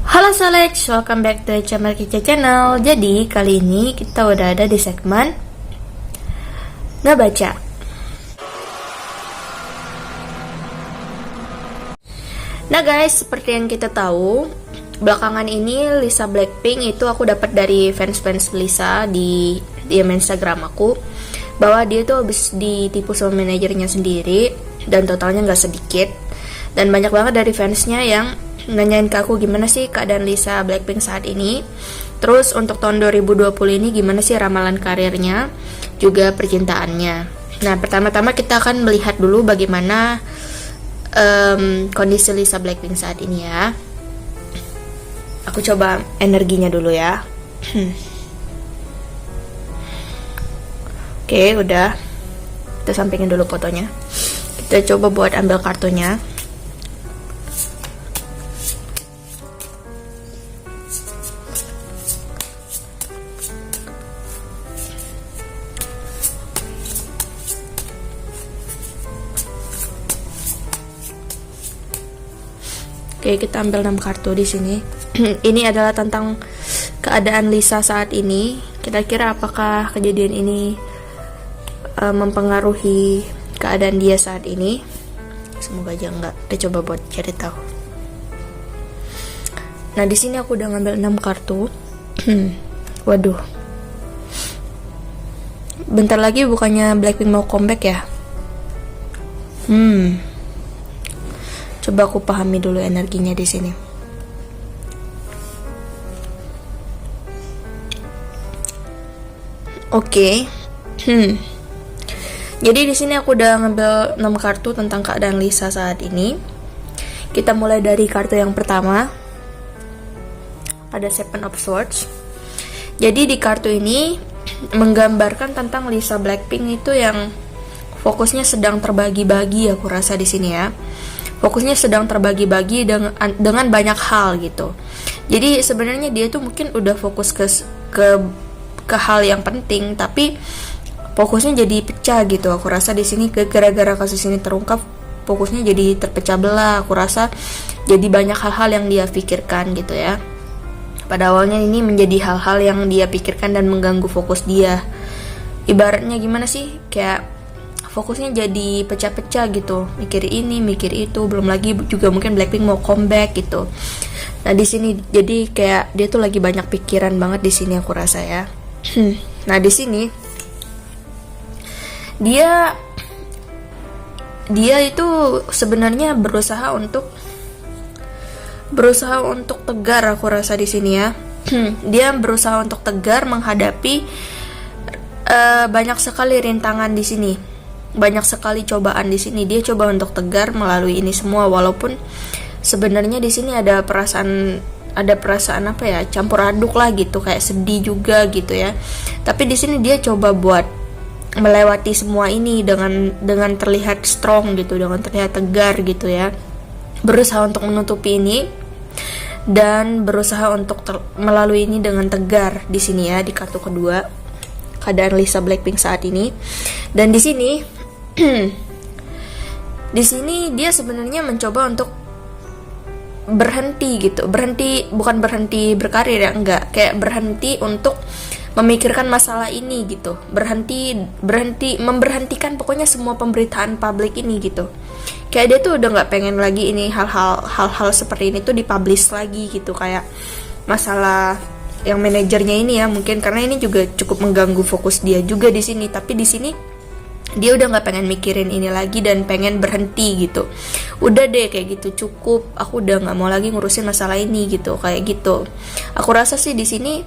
Halo Solex, welcome back to channel Kica Channel. Jadi kali ini kita udah ada di segmen ngebaca. Nah guys, seperti yang kita tahu, belakangan ini Lisa Blackpink itu aku dapat dari fans-fans Lisa di DM Instagram aku, bahwa dia tuh habis ditipu sama manajernya sendiri dan totalnya nggak sedikit. Dan banyak banget dari fansnya yang nanyain ke aku gimana sih keadaan Lisa Blackpink saat ini. Terus untuk tahun 2020 ini gimana sih ramalan karirnya, juga percintaannya. Nah, pertama-tama kita akan melihat dulu bagaimana kondisi Lisa Blackpink saat ini ya. Aku coba energinya dulu ya. Oke, udah. Kita sampingin dulu fotonya. Kita coba buat ambil kartunya. Oke, kita ambil 6 kartu di sini. Ini adalah tentang keadaan Lisa saat ini. Kira-kira apakah kejadian ini mempengaruhi keadaan dia saat ini? Semoga aja enggak. Kita coba buat cari tahu. Nah, di sini aku udah ngambil 6 kartu. Waduh. Bentar lagi bukannya Blackpink mau comeback ya? Coba aku pahami dulu energinya di sini. Oke. Jadi di sini aku udah ngambil 6 kartu tentang keadaan Lisa saat ini. Kita mulai dari kartu yang pertama. Ada Seven of Swords. Jadi di kartu ini menggambarkan tentang Lisa Blackpink itu yang fokusnya sedang terbagi-bagi, aku rasa di sini ya. Fokusnya sedang terbagi-bagi dengan banyak hal gitu. Jadi sebenarnya dia tuh mungkin udah fokus ke hal yang penting, tapi fokusnya jadi pecah gitu. Aku rasa di sini gara-gara kasus ini terungkap, fokusnya jadi terpecah belah. Aku rasa jadi banyak hal-hal yang dia pikirkan gitu ya. Pada awalnya ini menjadi hal-hal yang dia pikirkan dan mengganggu fokus dia. Ibaratnya gimana sih? Kayak fokusnya jadi pecah-pecah gitu, mikir ini, mikir itu, belum lagi juga mungkin Blackpink mau comeback gitu. Nah di sini jadi kayak dia tuh lagi banyak pikiran banget di sini aku rasa ya. Nah di sini dia itu sebenarnya berusaha untuk tegar, aku rasa di sini ya. Dia berusaha untuk tegar menghadapi banyak sekali rintangan di sini. Banyak sekali cobaan di sini. Dia coba untuk tegar melalui ini semua, walaupun sebenarnya di sini ada perasaan apa ya, campur aduk lah gitu, kayak sedih juga gitu ya. Tapi di sini dia coba buat melewati semua ini dengan terlihat strong gitu, dengan terlihat tegar gitu ya. Berusaha untuk menutupi ini dan berusaha untuk melalui ini dengan tegar di sini ya, di kartu kedua. Keadaan Lisa Blackpink saat ini. Dan di sini di sini dia sebenarnya mencoba untuk berhenti gitu. Bukan berhenti berkarir ya, enggak, kayak berhenti untuk memikirkan masalah ini gitu. Memberhentikan pokoknya semua pemberitaan publik ini gitu. Kayak dia tuh udah nggak pengen lagi ini hal-hal seperti ini tuh dipublish lagi gitu, kayak masalah yang manajernya ini ya, mungkin karena ini juga cukup mengganggu fokus dia juga di sini. Tapi di sini dia udah nggak pengen mikirin ini lagi dan pengen berhenti gitu. Udah deh kayak gitu, cukup, aku udah nggak mau lagi ngurusin masalah ini gitu, kayak gitu. Aku rasa sih di sini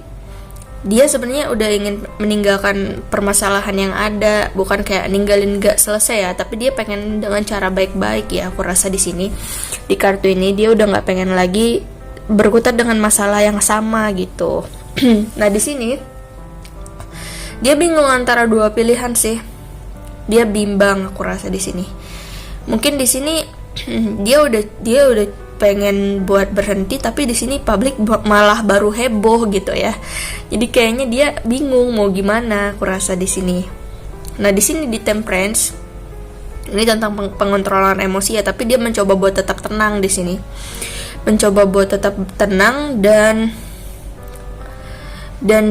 dia sebenarnya udah ingin meninggalkan permasalahan yang ada, bukan kayak ninggalin gak selesai ya, tapi dia pengen dengan cara baik-baik ya. Aku rasa di sini di kartu ini dia udah nggak pengen lagi berkutat dengan masalah yang sama gitu. Nah di sini dia bingung antara dua pilihan sih. Dia bimbang, aku rasa di sini. Mungkin di sini dia udah pengen buat berhenti, tapi di sini publik malah baru heboh gitu ya. Jadi kayaknya dia bingung mau gimana, aku rasa di sini. Nah di sini di Temperance ini tentang pengontrolan emosi ya, tapi dia mencoba buat tetap tenang di sini. mencoba buat tetap tenang dan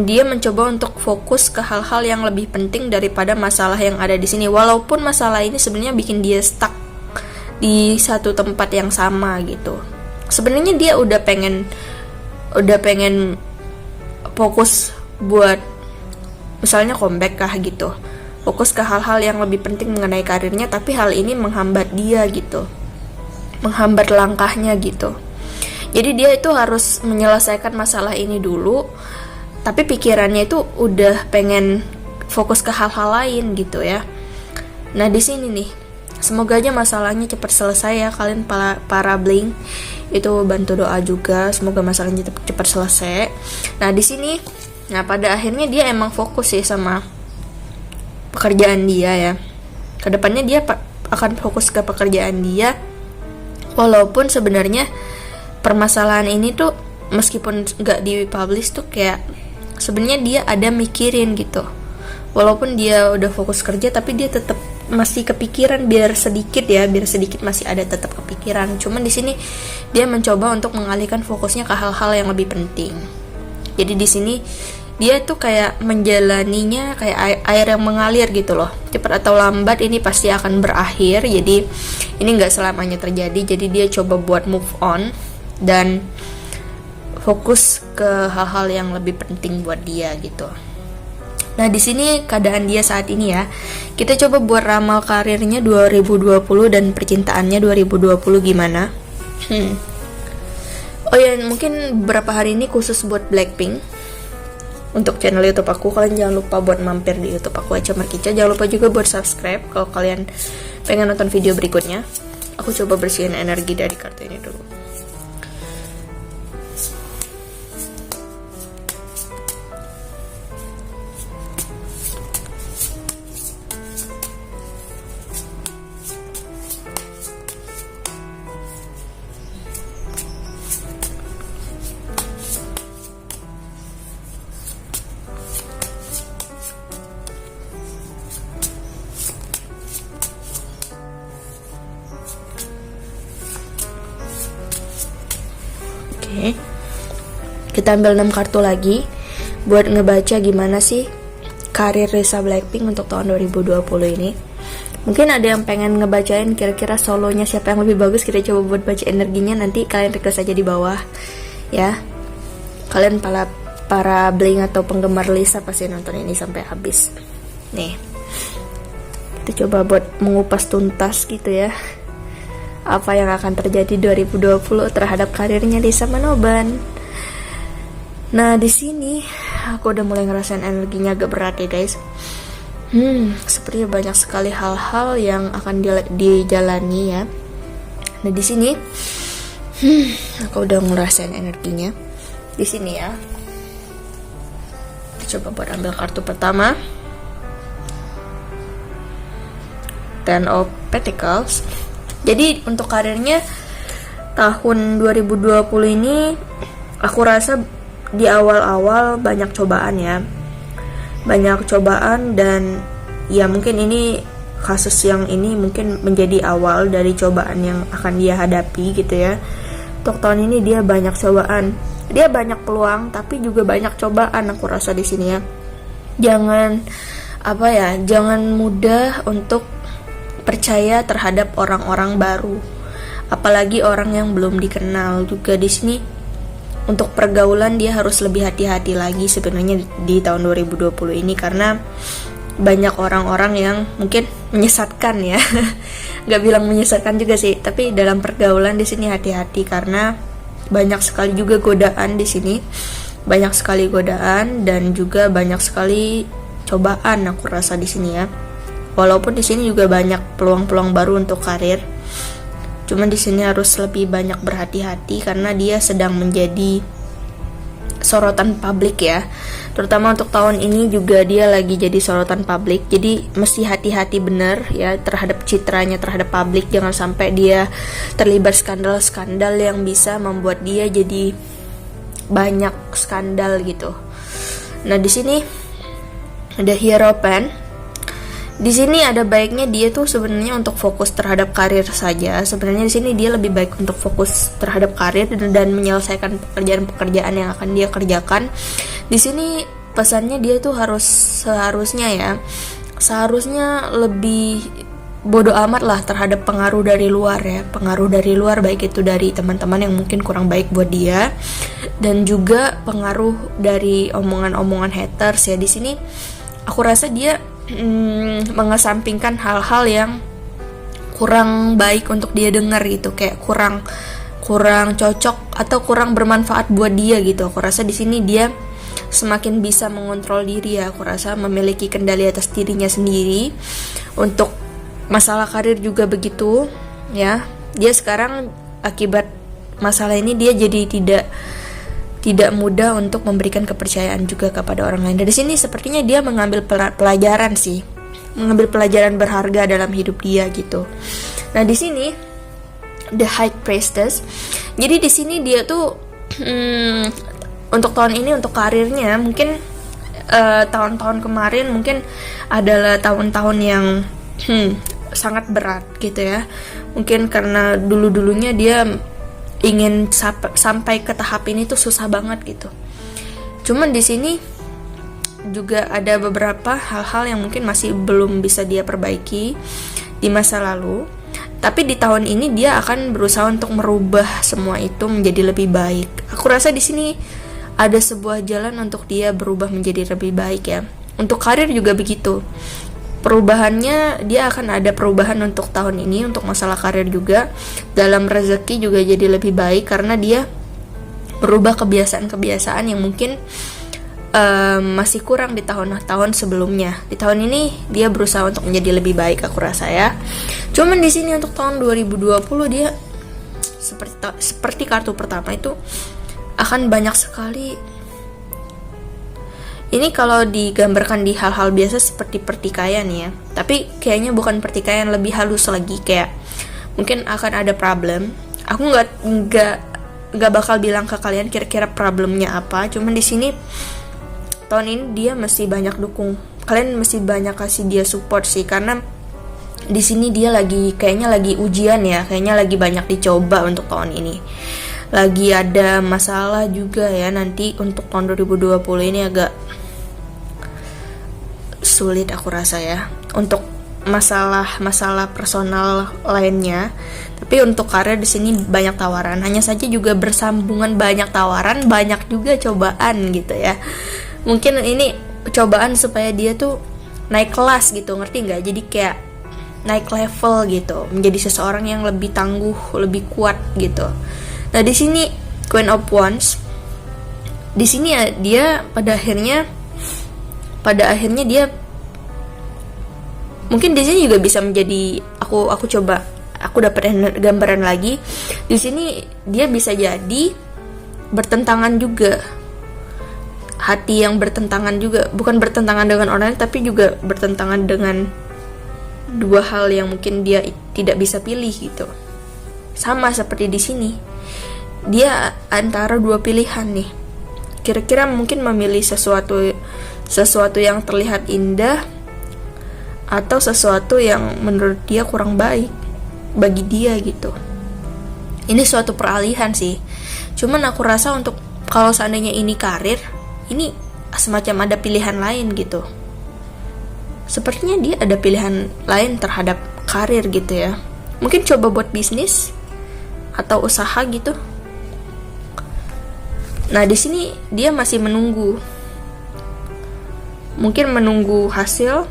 dia mencoba untuk fokus ke hal-hal yang lebih penting daripada masalah yang ada di sini. Walaupun masalah ini sebenarnya bikin dia stuck di satu tempat yang sama gitu. Sebenarnya dia udah pengen fokus buat misalnya comeback kah gitu. Fokus ke hal-hal yang lebih penting mengenai karirnya, tapi hal ini menghambat dia gitu. Menghambat langkahnya gitu. Jadi dia itu harus menyelesaikan masalah ini dulu, tapi pikirannya itu udah pengen fokus ke hal-hal lain gitu ya. Nah di sini nih, semoga aja masalahnya cepat selesai ya kalian para Bling. Itu bantu doa juga, semoga masalahnya cepat selesai. Nah di sini, nah pada akhirnya dia emang fokus sih sama pekerjaan dia ya. Kedepannya dia akan fokus ke pekerjaan dia, walaupun sebenarnya permasalahan ini tuh meskipun nggak dipublish tuh kayak sebenarnya dia ada mikirin gitu. Walaupun dia udah fokus kerja, tapi dia tetap masih kepikiran, biar sedikit masih ada tetap kepikiran. Cuman di sini dia mencoba untuk mengalihkan fokusnya ke hal-hal yang lebih penting. Jadi di sini dia tuh kayak menjalaninya kayak air yang mengalir gitu loh. Cepat atau lambat ini pasti akan berakhir. Jadi ini nggak selamanya terjadi. Jadi dia coba buat move on dan fokus ke hal-hal yang lebih penting buat dia gitu. Nah di sini keadaan dia saat ini ya. Kita coba buat ramal karirnya 2020 dan percintaannya 2020 gimana. Oh ya, mungkin beberapa hari ini khusus buat Blackpink untuk channel YouTube aku. Kalian jangan lupa buat mampir di YouTube aku Echa Markica. Jangan lupa juga buat subscribe kalau kalian pengen nonton video berikutnya. Aku coba bersihin energi dari kartu ini dulu. Oke. Kita ambil 6 kartu lagi buat ngebaca gimana sih karir Lisa Blackpink untuk tahun 2020 ini. Mungkin ada yang pengen ngebacain kira-kira solonya siapa yang lebih bagus. Kita coba buat baca energinya, nanti kalian request aja di bawah ya. Kalian para Bling atau penggemar Lisa pasti nonton ini sampai habis. Nih, kita coba buat mengupas tuntas gitu ya, apa yang akan terjadi 2020 terhadap karirnya Lisa Manoban. Nah di sini aku udah mulai ngerasain energinya agak berat ya guys. Sepertinya banyak sekali hal-hal yang akan dijalani ya. Nah di sini aku udah ngerasain energinya di sini ya. Kita coba buat ambil kartu pertama, Ten of Pentacles. Jadi untuk karirnya tahun 2020 ini aku rasa di awal-awal banyak cobaan ya. Banyak cobaan dan ya mungkin ini kasus yang ini mungkin menjadi awal dari cobaan yang akan dia hadapi gitu ya. Untuk tahun ini dia banyak cobaan. Dia banyak peluang tapi juga banyak cobaan aku rasa di sini ya. Jangan mudah untuk percaya terhadap orang-orang baru, apalagi orang yang belum dikenal juga di sini. Untuk pergaulan dia harus lebih hati-hati lagi sebenarnya di tahun 2020 ini karena banyak orang-orang yang mungkin menyesatkan ya. Gak bilang menyesatkan juga sih, tapi dalam pergaulan di sini hati-hati karena banyak sekali juga godaan di sini. Banyak sekali godaan dan juga banyak sekali cobaan aku rasa di sini ya. Walaupun di sini juga banyak peluang-peluang baru untuk karir, cuman di sini harus lebih banyak berhati-hati karena dia sedang menjadi sorotan publik ya. Terutama untuk tahun ini juga dia lagi jadi sorotan publik. Jadi mesti hati-hati bener ya terhadap citranya terhadap publik. Jangan sampai dia terlibat skandal-skandal yang bisa membuat dia jadi banyak skandal gitu. Nah di sini ada Hierophant. Di sini ada baiknya dia tuh sebenarnya untuk fokus terhadap karir saja. Sebenarnya di sini dia lebih baik untuk fokus terhadap karir dan menyelesaikan pekerjaan-pekerjaan yang akan dia kerjakan. Di sini pesannya dia tuh seharusnya lebih bodoh amat lah terhadap pengaruh dari luar ya. Pengaruh dari luar baik itu dari teman-teman yang mungkin kurang baik buat dia, dan juga pengaruh dari omongan-omongan haters ya. Di sini aku rasa dia mengesampingkan hal-hal yang kurang baik untuk dia dengar gitu, kayak kurang cocok atau kurang bermanfaat buat dia gitu. Aku rasa di sini dia semakin bisa mengontrol diri ya. Aku rasa memiliki kendali atas dirinya sendiri. Untuk masalah karir juga begitu ya. Dia sekarang akibat masalah ini dia jadi tidak mudah untuk memberikan kepercayaan juga kepada orang lain. Dari sini sepertinya dia mengambil pelajaran sih, mengambil pelajaran berharga dalam hidup dia gitu. Nah di sini The High Priestess. Jadi di sini dia tuh untuk tahun ini untuk karirnya mungkin tahun-tahun kemarin mungkin adalah tahun-tahun yang sangat berat gitu ya. Mungkin karena dulu-dulunya dia ingin sampai ke tahap ini tuh susah banget gitu. Cuman di sini juga ada beberapa hal-hal yang mungkin masih belum bisa dia perbaiki di masa lalu. Tapi di tahun ini dia akan berusaha untuk merubah semua itu menjadi lebih baik. Aku rasa di sini ada sebuah jalan untuk dia berubah menjadi lebih baik ya. Untuk karir juga begitu. Perubahannya dia akan ada perubahan untuk tahun ini, untuk masalah karir juga. Dalam rezeki juga jadi lebih baik karena dia berubah kebiasaan-kebiasaan yang mungkin masih kurang di tahun-tahun sebelumnya. Di tahun ini dia berusaha untuk menjadi lebih baik aku rasa ya. Cuman di sini untuk tahun 2020 dia seperti kartu pertama itu akan banyak sekali. Ini kalau digambarkan di hal-hal biasa seperti pertikaian ya. Tapi kayaknya bukan pertikaian, lebih halus lagi, kayak mungkin akan ada problem. Aku nggak bakal bilang ke kalian kira-kira problemnya apa. Cuman di sini tahun ini dia masih banyak dukung. Kalian masih banyak kasih dia support sih, karena di sini dia kayaknya lagi ujian ya. Kayaknya lagi banyak dicoba untuk tahun ini. Lagi ada masalah juga ya nanti untuk tahun 2020 ini agak sulit aku rasa ya untuk masalah personal lainnya. Tapi untuk karir di sini banyak tawaran, hanya saja juga bersambungan banyak tawaran, banyak juga cobaan gitu ya. Mungkin ini cobaan supaya dia tuh naik kelas gitu, ngerti nggak? Jadi kayak naik level gitu, menjadi seseorang yang lebih tangguh, lebih kuat gitu. Nah di sini Queen of Wands, di sini ya dia pada akhirnya dia mungkin di sini juga bisa menjadi aku dapat gambaran lagi. Di sini dia bisa jadi bertentangan juga. Hati yang bertentangan juga, bukan bertentangan dengan orang lain tapi juga bertentangan dengan dua hal yang mungkin dia tidak bisa pilih gitu. Sama seperti di sini. Dia antara dua pilihan nih. Kira-kira mungkin memilih sesuatu yang terlihat indah atau sesuatu yang menurut dia kurang baik bagi dia gitu. Ini suatu peralihan sih. Cuman aku rasa untuk kalau seandainya ini karir, ini semacam ada pilihan lain gitu. Sepertinya dia ada pilihan lain terhadap karir gitu ya. Mungkin coba buat bisnis atau usaha gitu. Nah, di sini dia masih menunggu. Mungkin menunggu hasil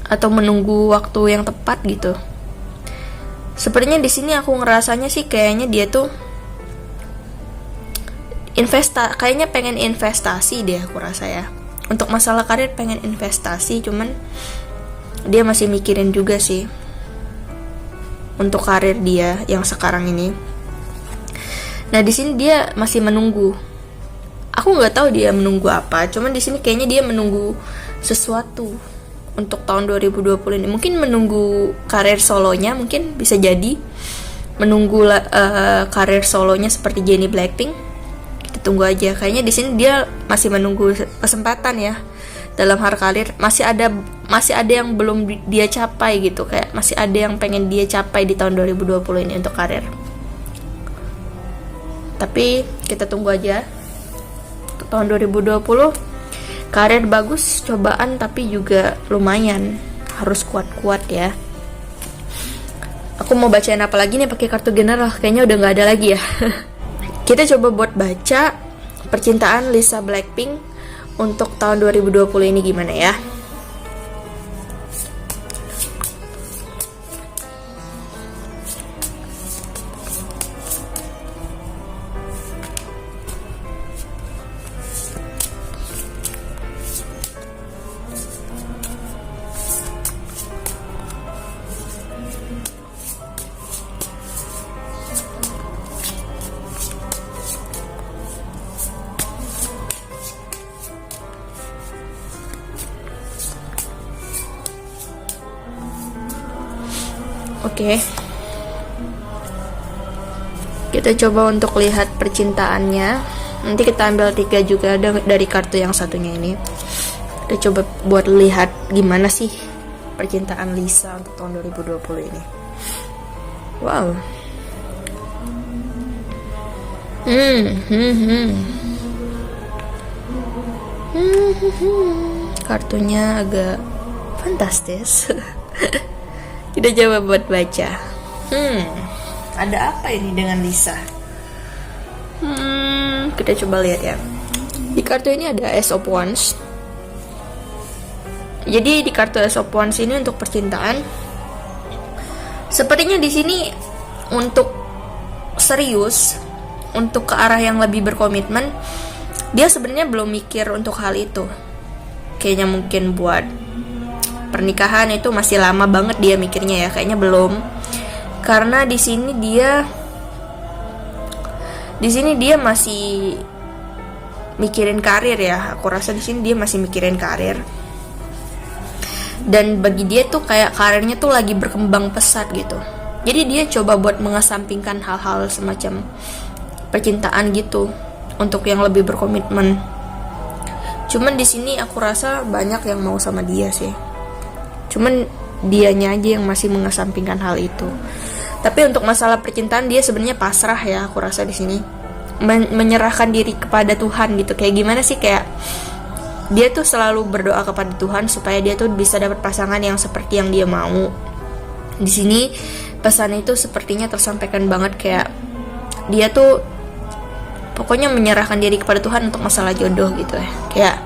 atau menunggu waktu yang tepat gitu. Sepertinya di sini aku ngerasanya sih kayaknya dia tuh kayaknya pengen investasi deh aku rasa ya. Untuk masalah karir pengen investasi, cuman dia masih mikirin juga sih untuk karir dia yang sekarang ini. Nah di sini dia masih menunggu. Aku nggak tahu dia menunggu apa. Cuman di sini kayaknya dia menunggu sesuatu untuk tahun 2020 ini. Mungkin menunggu karir solonya, mungkin bisa jadi menunggu karir solonya seperti Jennie Blackpink. Kita tunggu aja. Kayaknya di sini dia masih menunggu kesempatan ya dalam hal karir. Masih ada masih ada yang belum dia capai gitu, kayak masih ada yang pengen dia capai di tahun 2020 ini untuk karir. Tapi kita tunggu aja untuk tahun 2020. Karir bagus, cobaan tapi juga lumayan, harus kuat-kuat ya. Aku mau bacain apa lagi nih pakai kartu general, kayaknya udah nggak ada lagi ya. Kita coba buat baca percintaan Lisa Blackpink untuk tahun 2020 ini gimana ya. Oke. Kita coba untuk lihat percintaannya. Nanti kita ambil 3 juga dari kartu yang satunya ini. Kita coba buat lihat gimana sih percintaan Lisa untuk tahun 2020 ini. Wow. Kartunya agak fantastis. Kita coba buat baca. Ada apa ini dengan Lisa? Kita coba lihat ya. Di kartu ini ada Ace of Wands. Jadi di kartu Ace of Wands ini untuk percintaan, sepertinya di sini untuk serius, untuk ke arah yang lebih berkomitmen, dia sebenarnya belum mikir untuk hal itu. Kayaknya mungkin buat pernikahan itu masih lama banget dia mikirnya ya, kayaknya belum. Karena di sini dia masih mikirin karir ya. Aku rasa di sini dia masih mikirin karir. Dan bagi dia tuh kayak karirnya tuh lagi berkembang pesat gitu. Jadi dia coba buat mengesampingkan hal-hal semacam percintaan gitu untuk yang lebih berkomitmen. Cuman di sini aku rasa banyak yang mau sama dia sih. Cuman dianya aja yang masih mengesampingkan hal itu. Tapi untuk masalah percintaan dia sebenarnya pasrah ya, aku rasa di sini menyerahkan diri kepada Tuhan gitu. Kayak gimana sih, kayak dia tuh selalu berdoa kepada Tuhan supaya dia tuh bisa dapat pasangan yang seperti yang dia mau. Di sini pesan itu sepertinya tersampaikan banget, kayak dia tuh pokoknya menyerahkan diri kepada Tuhan untuk masalah jodoh gitu ya. Kayak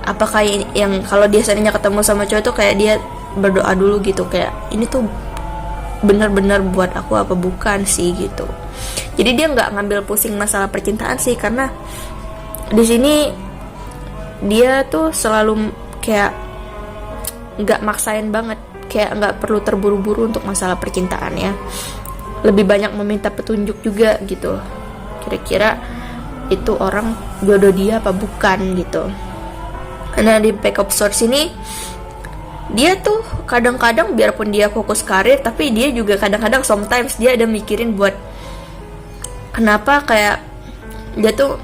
apakah yang kalau dia seandainya ketemu sama cowok tuh kayak dia berdoa dulu gitu, kayak ini tuh benar-benar buat aku apa bukan sih gitu. Jadi dia nggak ngambil pusing masalah percintaan sih, karena di sini dia tuh selalu kayak nggak maksain banget, kayak nggak perlu terburu-buru untuk masalah percintaan ya. Lebih banyak meminta petunjuk juga gitu, kira-kira itu orang jodoh dia apa bukan gitu. Nah di Pack of Swords ini dia tuh kadang-kadang biarpun dia fokus karir, tapi dia juga kadang-kadang sometimes dia ada mikirin buat kenapa kayak dia tuh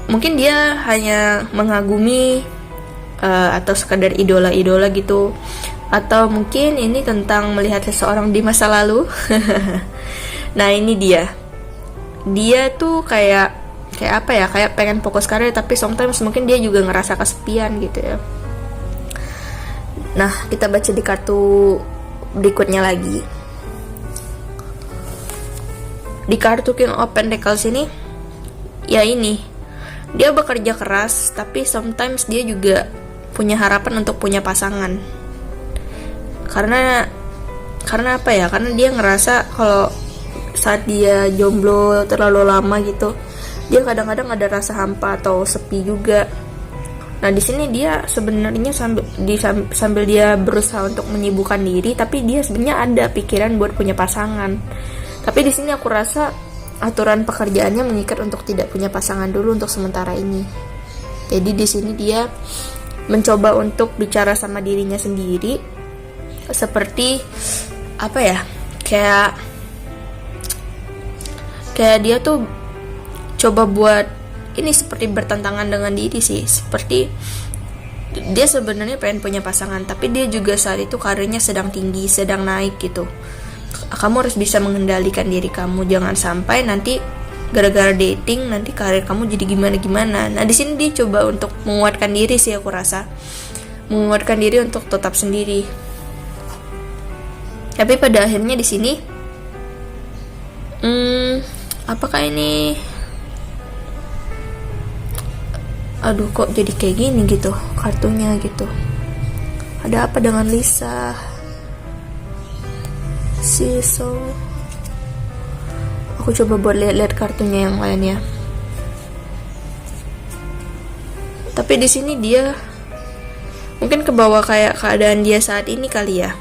mungkin dia hanya mengagumi atau sekadar idola-idola gitu, atau mungkin ini tentang melihat seseorang di masa lalu. Nah ini dia tuh kayak apa ya, kayak pengen fokus karir tapi sometimes mungkin dia juga ngerasa kesepian gitu ya. Nah kita baca di kartu berikutnya lagi. Di kartu King of Pentacles ini ya, ini dia bekerja keras tapi sometimes dia juga punya harapan untuk punya pasangan. Karena apa ya, karena dia ngerasa kalau saat dia jomblo terlalu lama gitu, dia kadang-kadang ada rasa hampa atau sepi juga. Nah di sini dia sebenarnya sambil dia berusaha untuk menyibukkan diri, tapi dia sebenarnya ada pikiran buat punya pasangan. Tapi di sini aku rasa aturan pekerjaannya mengikat untuk tidak punya pasangan dulu untuk sementara ini. Jadi di sini dia mencoba untuk bicara sama dirinya sendiri, seperti apa ya, kayak dia tuh coba buat ini seperti bertentangan dengan diri sih, seperti Dia sebenarnya pengen punya pasangan, tapi dia juga saat itu karirnya sedang tinggi, sedang naik gitu. Kamu harus bisa mengendalikan diri kamu, jangan sampai nanti gara-gara dating nanti karir kamu jadi gimana-gimana. Nah, di sini dia coba untuk menguatkan diri sih, aku rasa. Menguatkan diri untuk tetap sendiri. Tapi pada akhirnya di sini apakah ini, aduh kok jadi kayak gini gitu kartunya gitu. Ada apa dengan Lisa? So aku coba buat lihat-lihat kartunya yang lain ya. Tapi di sini dia mungkin kebawa kayak keadaan dia saat ini kali ya.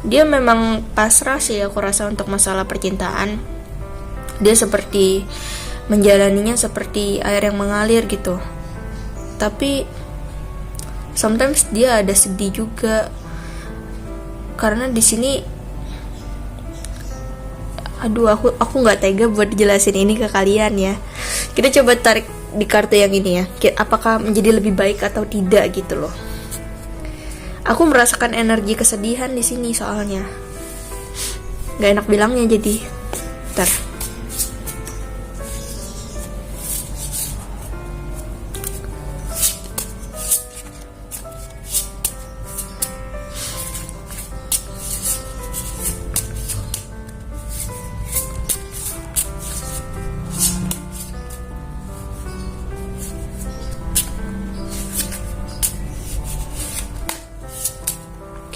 Dia memang pasrah sih aku rasa untuk masalah percintaan. Dia seperti menjalaninya seperti air yang mengalir gitu. Tapi sometimes dia ada sedih juga. Karena di sini aduh aku nggak tega buat jelasin ini ke kalian ya. Kita coba tarik di kartu yang ini ya. Apakah menjadi lebih baik atau tidak gitu loh. Aku merasakan energi kesedihan di sini soalnya. Gak enak bilangnya jadi. Bentar.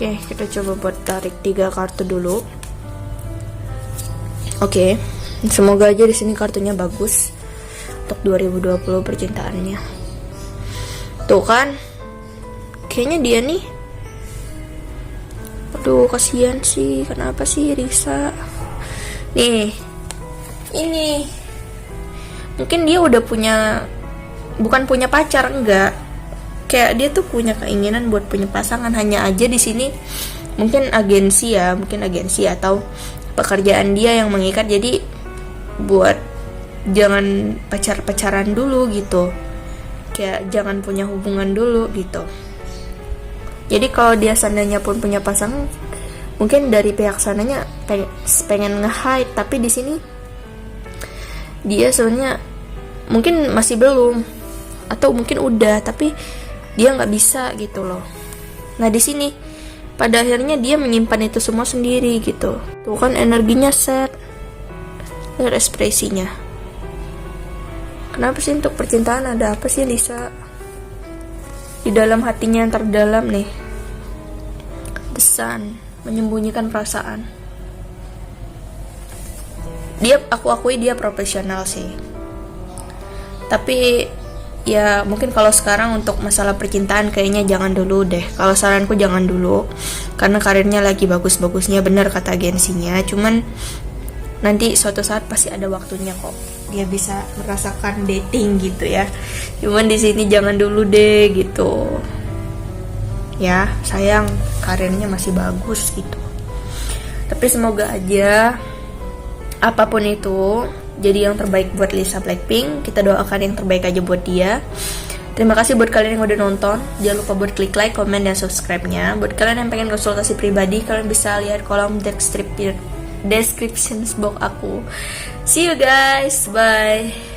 Oke, kita coba buat tarik 3 kartu dulu. Oke, semoga aja di sini kartunya bagus untuk 2020 percintaannya. Tuh kan, kayaknya dia nih. Aduh, kasihan sih. Kenapa sih Risa? Nih, ini mungkin dia udah punya, bukan punya pacar, enggak. Kayak dia tuh punya keinginan buat punya pasangan, hanya aja di sini mungkin agensi atau pekerjaan dia yang mengikat, jadi buat jangan pacaran dulu gitu, kayak jangan punya hubungan dulu gitu. Jadi kalau dia seandainya pun punya pasangan, mungkin dari pihak sananya pengen nge-hide, tapi di sini dia sebenarnya mungkin masih belum, atau mungkin udah tapi dia nggak bisa gitu loh. Nah di sini pada akhirnya dia menyimpan itu semua sendiri gitu. Tuh kan energinya set, lihat ekspresinya. Kenapa sih untuk percintaan ada apa sih Lisa? Di dalam hatinya yang terdalam nih, The Sun, menyembunyikan perasaan. Aku akui dia profesional sih. Tapi ya mungkin kalau sekarang untuk masalah percintaan kayaknya jangan dulu deh. Kalau saranku jangan dulu, karena karirnya lagi bagus-bagusnya, bener kata agensinya. Cuman nanti suatu saat pasti ada waktunya kok dia bisa merasakan dating gitu ya. Cuman di sini jangan dulu deh gitu. Ya sayang, karirnya masih bagus gitu. Tapi semoga aja apapun itu jadi yang terbaik buat Lisa Blackpink. Kita doakan yang terbaik aja buat dia. Terima kasih buat kalian yang udah nonton. Jangan lupa buat klik like, comment, dan subscribe-nya. Buat kalian yang pengen konsultasi pribadi, kalian bisa lihat kolom description box aku. See you guys, bye.